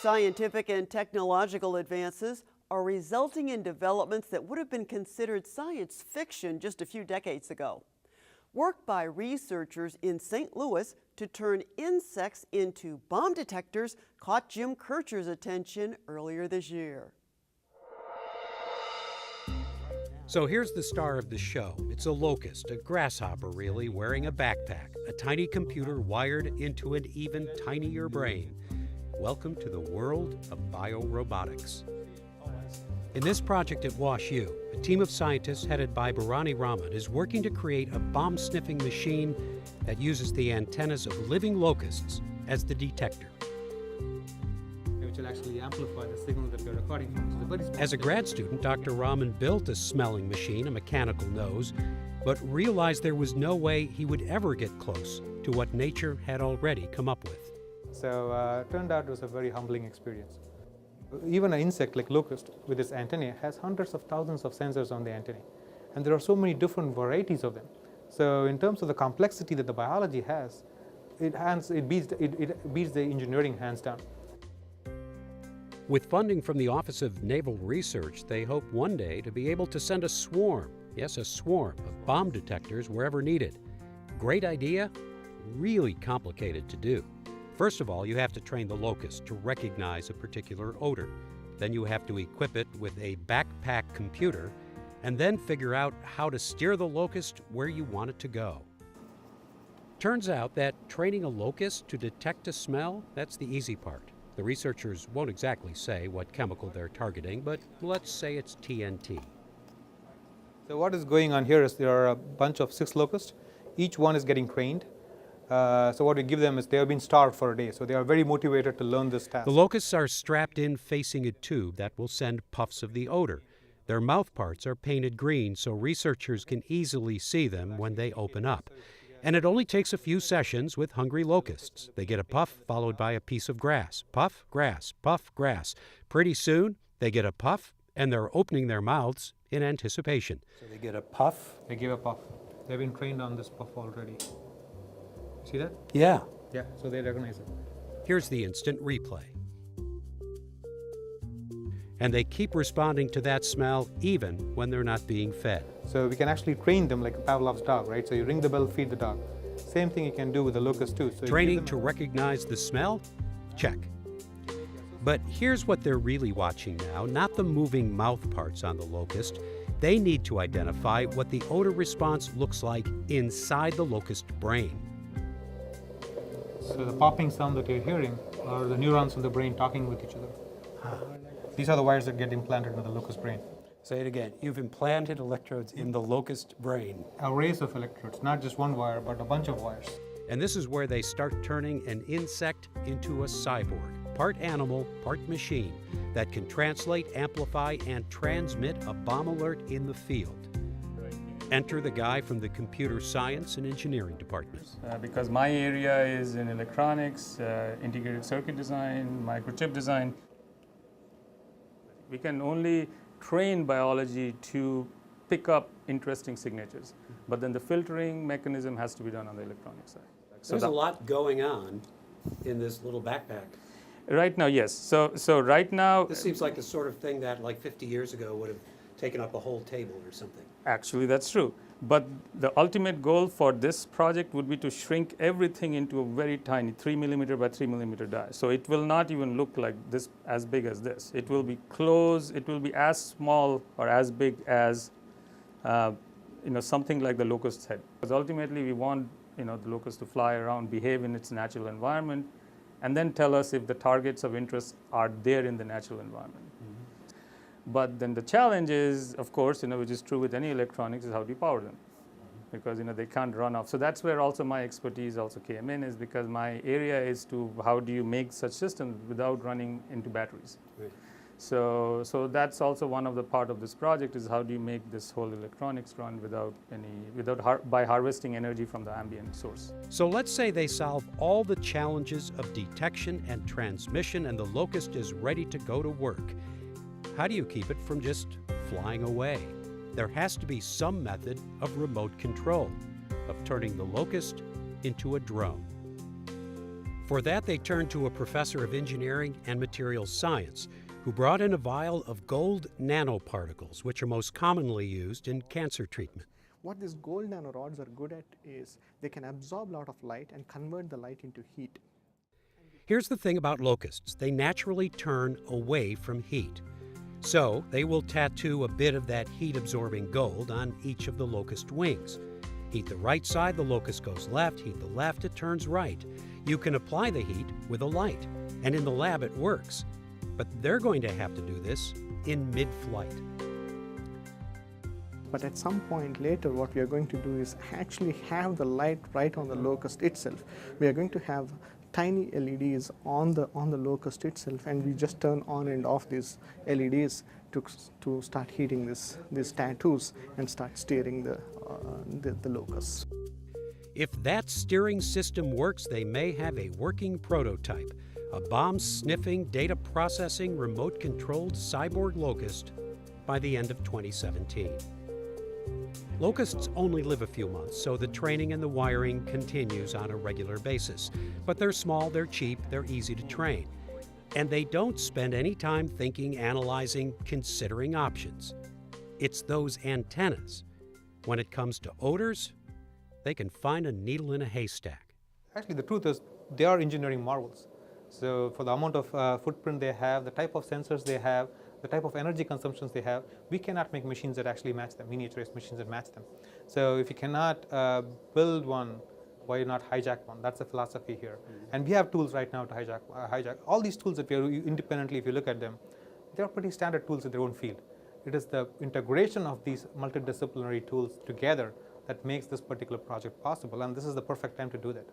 Scientific and technological advances are resulting in developments that would have been considered science fiction just a few decades ago. Work by researchers in St. Louis to turn insects into bomb detectors caught Jim Kirchherr's attention earlier this year. So here's the star of the show. It's a locust, a grasshopper really, wearing a backpack, a tiny computer wired into an even tinier brain. Welcome to the world of biorobotics. In this project at WashU, a team of scientists headed by Bharani Raman is working to create a bomb-sniffing machine that uses the antennas of living locusts as the detector. Which will actually amplify the signal that we're recording from. As a grad student, Dr. Raman built a smelling machine, a mechanical nose, but realized there was no way he would ever get close to what nature had already come up with. So it turned out it was a very humbling experience. Even an insect like locust with its antennae has hundreds of thousands of sensors on the antennae, and there are so many different varieties of them. So in terms of the complexity that the biology has, it beats the engineering hands down. With funding from the Office of Naval Research, they hope one day to be able to send a swarm, yes, a swarm of bomb detectors wherever needed. Great idea, really complicated to do. First of all, you have to train the locust to recognize a particular odor. Then you have to equip it with a backpack computer, and then figure out how to steer the locust where you want it to go. Turns out that training a locust to detect a smell, that's the easy part. The researchers won't exactly say what chemical they're targeting, but let's say it's TNT. So what is going on here is there are a bunch of 6 locusts. Each one is getting trained. So what we give them is they have been starved for a day, so they are very motivated to learn this task. The locusts are strapped in facing a tube that will send puffs of the odor. Their mouth parts are painted green so researchers can easily see them when they open up. And it only takes a few sessions with hungry locusts. They get a puff followed by a piece of grass. Puff, grass, puff, grass. Pretty soon, they get a puff and they're opening their mouths in anticipation. So they get a puff. They give a puff. They've been trained on this puff already. See that? Yeah. Yeah, so they recognize it. Here's the instant replay. And they keep responding to that smell even when they're not being fed. So we can actually train them like Pavlov's dog, right? So you ring the bell, feed the dog. Same thing you can do with the locust too. So training to recognize the smell? Check. But here's what they're really watching now, not the moving mouth parts on the locust. They need to identify what the odor response looks like inside the locust brain. So the popping sound that you're hearing are the neurons in the brain talking with each other. These are the wires that get implanted into the locust brain. Say it again. You've implanted electrodes in the locust brain. Arrays of electrodes, not just one wire, but a bunch of wires. And this is where they start turning an insect into a cyborg, part animal, part machine, that can translate, amplify, and transmit a bomb alert in the field. Enter the guy from the computer science and engineering department. Because my area is in electronics, integrated circuit design, microchip design. We can only train biology to pick up interesting signatures, but then the filtering mechanism has to be done on the electronic side. So there's a lot going on in this little backpack. Right now, yes. So right now... This seems like the sort of thing that like 50 years ago would have taken up a whole table or something. Actually, that's true. But the ultimate goal for this project would be to shrink everything into a very tiny 3 millimeter by 3 millimeter die. So it will not even look like this, as big as this. It will be close. It will be as small or as big as something like the locust's head. Because ultimately, we want the locust to fly around, behave in its natural environment, and then tell us if the targets of interest are there in the natural environment. But then the challenge is, of course, which is true with any electronics, is how do you power them? Because they can't run off. So that's where also my expertise also came in, is because my area is to how do you make such systems without running into batteries. Right. So that's also one of the part of this project, is how do you make this whole electronics run by harvesting energy from the ambient source. So let's say they solve all the challenges of detection and transmission, and the locust is ready to go to work. How do you keep it from just flying away? There has to be some method of remote control, of turning the locust into a drone. For that, they turned to a professor of engineering and materials science who brought in a vial of gold nanoparticles, which are most commonly used in cancer treatment. What these gold nanorods are good at is they can absorb a lot of light and convert the light into heat. Here's the thing about locusts. They naturally turn away from heat. So they will tattoo a bit of that heat-absorbing gold on each of the locust wings. Heat the right side, the locust goes left. Heat the left, it turns right. You can apply the heat with a light, and in the lab it works. But they're going to have to do this in mid-flight. But at some point later, what we are going to do is actually have the light right on the locust itself. We are going to have tiny LEDs on the locust itself, and we just turn on and off these LEDs to start heating these tattoos and start steering the locusts. If that steering system works, they may have a working prototype, a bomb-sniffing, data processing, remote-controlled cyborg locust by the end of 2017. Locusts only live a few months, so the training and the wiring continues on a regular basis. But they're small, they're cheap, they're easy to train. And they don't spend any time thinking, analyzing, considering options. It's those antennas. When it comes to odors, they can find a needle in a haystack. Actually, the truth is they are engineering marvels. So for the amount of footprint they have, the type of sensors they have, the type of energy consumptions they have, we cannot make machines that actually match them, miniaturized machines that match them. So if you cannot build one, why not hijack one? That's the philosophy here. And we have tools right now to hijack. All these tools that we are independently, if you look at them, they are pretty standard tools in their own field. It is the integration of these multidisciplinary tools together that makes this particular project possible, and this is the perfect time to do that.